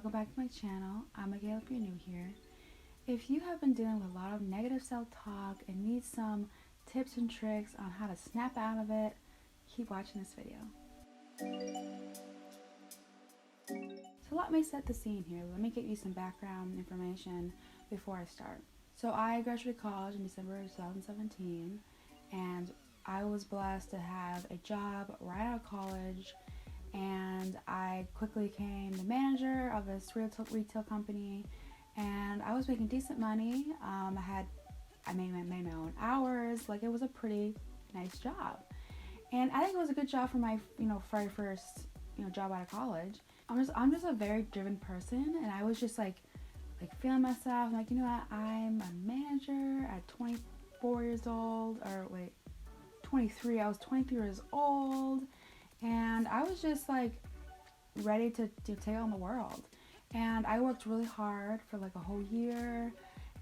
welcome back to my channel. I'm Miguel if you're new here. If you have been dealing with a lot of negative self-talk and need some tips and tricks on how to snap out of it, keep watching this video. So let me set the scene here. Let me give you some background information before I start. So I graduated college in December of 2017, and I was blessed to have a job right out of college, and I quickly became the manager of this retail company, and I was making decent money. I made my own hours. Like, it was a pretty nice job, and I think it was a good job for my very first job out of college. I'm just a very driven person, and I was just like feeling myself. Like, you know what? I'm a manager at 24 years old, or wait, 23. I was 23 years old. And I was just like ready to take on the world. And I worked really hard for like a whole year,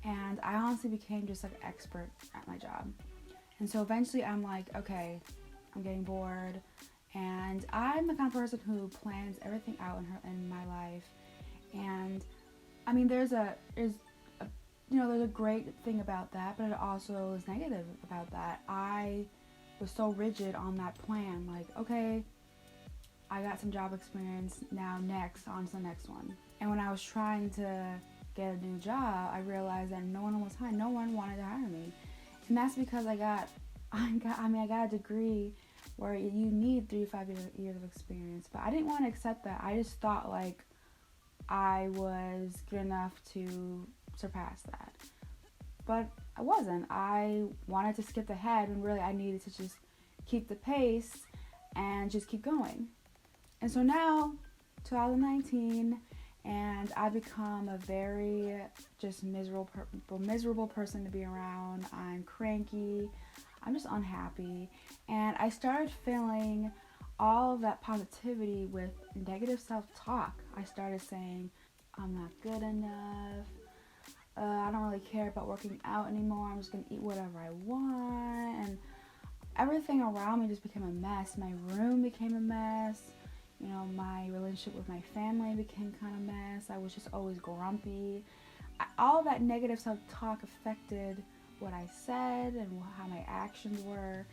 and I honestly became just like expert at my job. And so eventually I'm like, okay, I'm getting bored, and I'm the kind of person who plans everything out in my life. And I mean, there's a great thing about that, but it also is negative about that. I was so rigid on that plan. Like, okay, I got some job experience, now next, on to the next one. And when I was trying to get a new job, I realized that no one was hiring. No one wanted to hire me. And that's because I got a degree where you need 3 to 5 years of experience. But I didn't want to accept that. I just thought like I was good enough to surpass that. But I wasn't. I wanted to skip ahead when really I needed to just keep the pace and just keep going. And so now, 2019, and I've become a very just miserable person to be around. I'm cranky. I'm just unhappy. And I started feeling all of that positivity with negative self-talk. I started saying, I'm not good enough. I don't really care about working out anymore. I'm just going to eat whatever I want. And everything around me just became a mess. My room became a mess. My relationship with my family became kind of a mess. I was just always grumpy. All that negative self-talk affected what I said and how my actions were.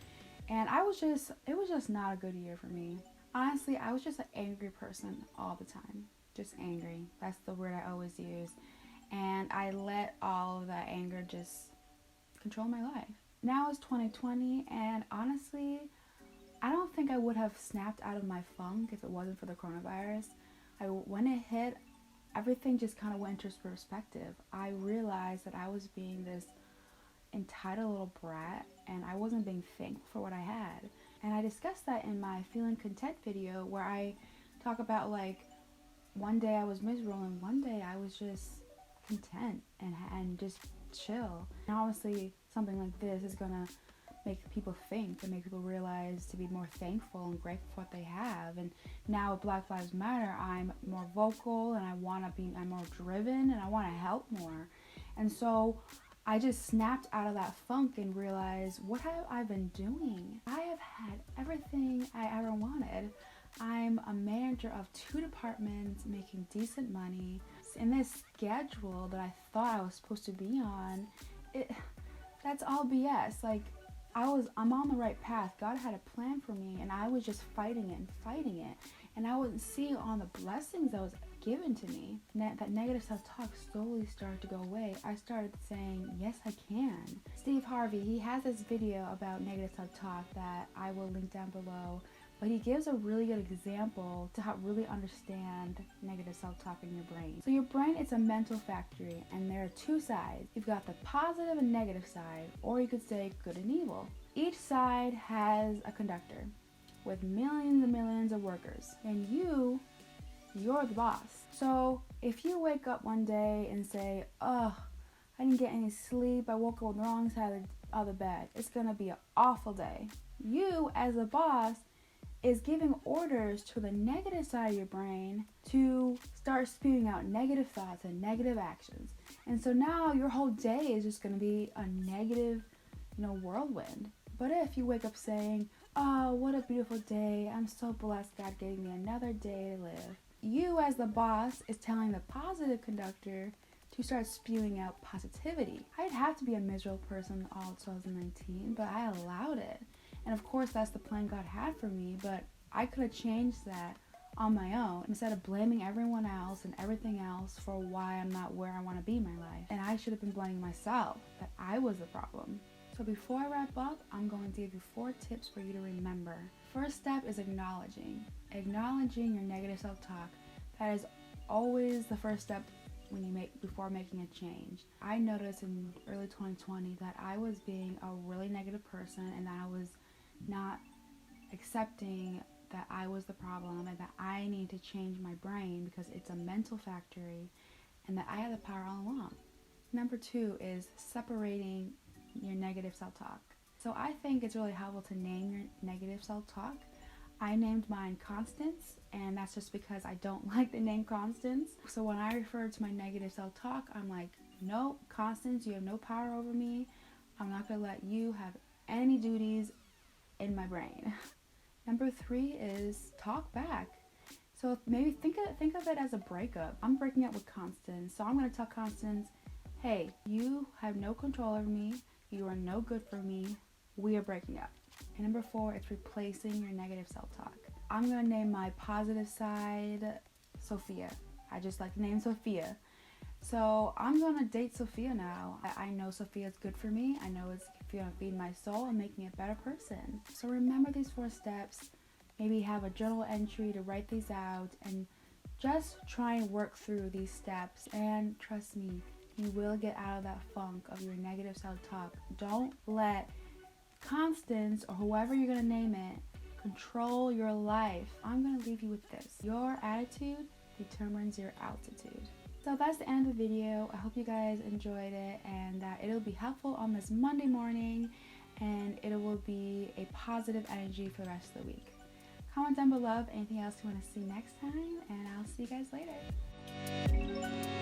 And it was just not a good year for me. Honestly, I was just an angry person all the time. Just angry. That's the word I always use. And I let all of that anger just control my life. Now it's 2020, and honestly, I don't think I would have snapped out of my funk if it wasn't for the coronavirus. When it hit, everything just kind of went into perspective. I realized that I was being this entitled little brat, and I wasn't being thankful for what I had. And I discussed that in my Feeling Content video, where I talk about like one day I was miserable and one day I was just content and just chill. And obviously something like this is gonna make people think and make people realize to be more thankful and grateful for what they have. And now with Black Lives Matter, I'm more vocal, and I'm more driven, and I want to help more. And so I just snapped out of that funk and realized, what have I been doing? I have had everything I ever wanted. I'm a manager of 2 departments, making decent money. In this schedule that I thought I was supposed to be on, that's all BS. Like, I'm on the right path. God had a plan for me, and I was just fighting it. And I wasn't seeing all the blessings that was given to me. That negative self-talk slowly started to go away. I started saying, yes, I can. Steve Harvey, he has this video about negative self-talk that I will link down below. But he gives a really good example to how really understand negative self-talk in your brain. So your brain is a mental factory, and there are 2 sides. You've got the positive and negative side, or you could say good and evil. Each side has a conductor with millions and millions of workers, and you're the boss. So if you wake up one day and say, I didn't get any sleep, I woke up on the wrong side of the bed, it's gonna be an awful day. You, as a boss, is giving orders to the negative side of your brain to start spewing out negative thoughts and negative actions. And so now your whole day is just going to be a negative, whirlwind. But if you wake up saying, oh, what a beautiful day, I'm so blessed God gave me another day to live, you as the boss is telling the positive conductor to start spewing out positivity. I'd have to be a miserable person all 2019, but I allowed it. And of course, that's the plan God had for me, but I could have changed that on my own instead of blaming everyone else and everything else for why I'm not where I want to be in my life. And I should have been blaming myself that I was the problem. So before I wrap up, I'm going to give you 4 tips for you to remember. First step is acknowledging your negative self-talk. That is always the first step before making a change. I noticed in early 2020 that I was being a really negative person and that I was not accepting that I was the problem and that I need to change my brain because it's a mental factory and that I had the power all along. Number 2 is separating your negative self-talk. So I think it's really helpful to name your negative self-talk. I named mine Constance, and that's just because I don't like the name Constance. So when I refer to my negative self-talk, I'm like, no, Constance, you have no power over me. I'm not going to let you have any duties in my brain. Number 3 is talk back. So maybe think of it as a breakup. I'm breaking up with Constance, so I'm going to tell Constance, hey, you have no control over me. You are no good for me. We are breaking up. And number 4 is replacing your negative self-talk. I'm going to name my positive side Sophia. I just like the name Sophia. So I'm going to date Sophia now. I know Sophia's good for me. I know it's going to feed my soul and make me a better person. So remember these 4 steps. Maybe have a journal entry to write these out and just try and work through these steps. And trust me, you will get out of that funk of your negative self-talk. Don't let Constance or whoever you're going to name it control your life. I'm going to leave you with this. Your attitude determines your altitude. So that's the end of the video. I hope you guys enjoyed it and that it'll be helpful on this Monday morning and it will be a positive energy for the rest of the week. Comment down below anything else you want to see next time and I'll see you guys later.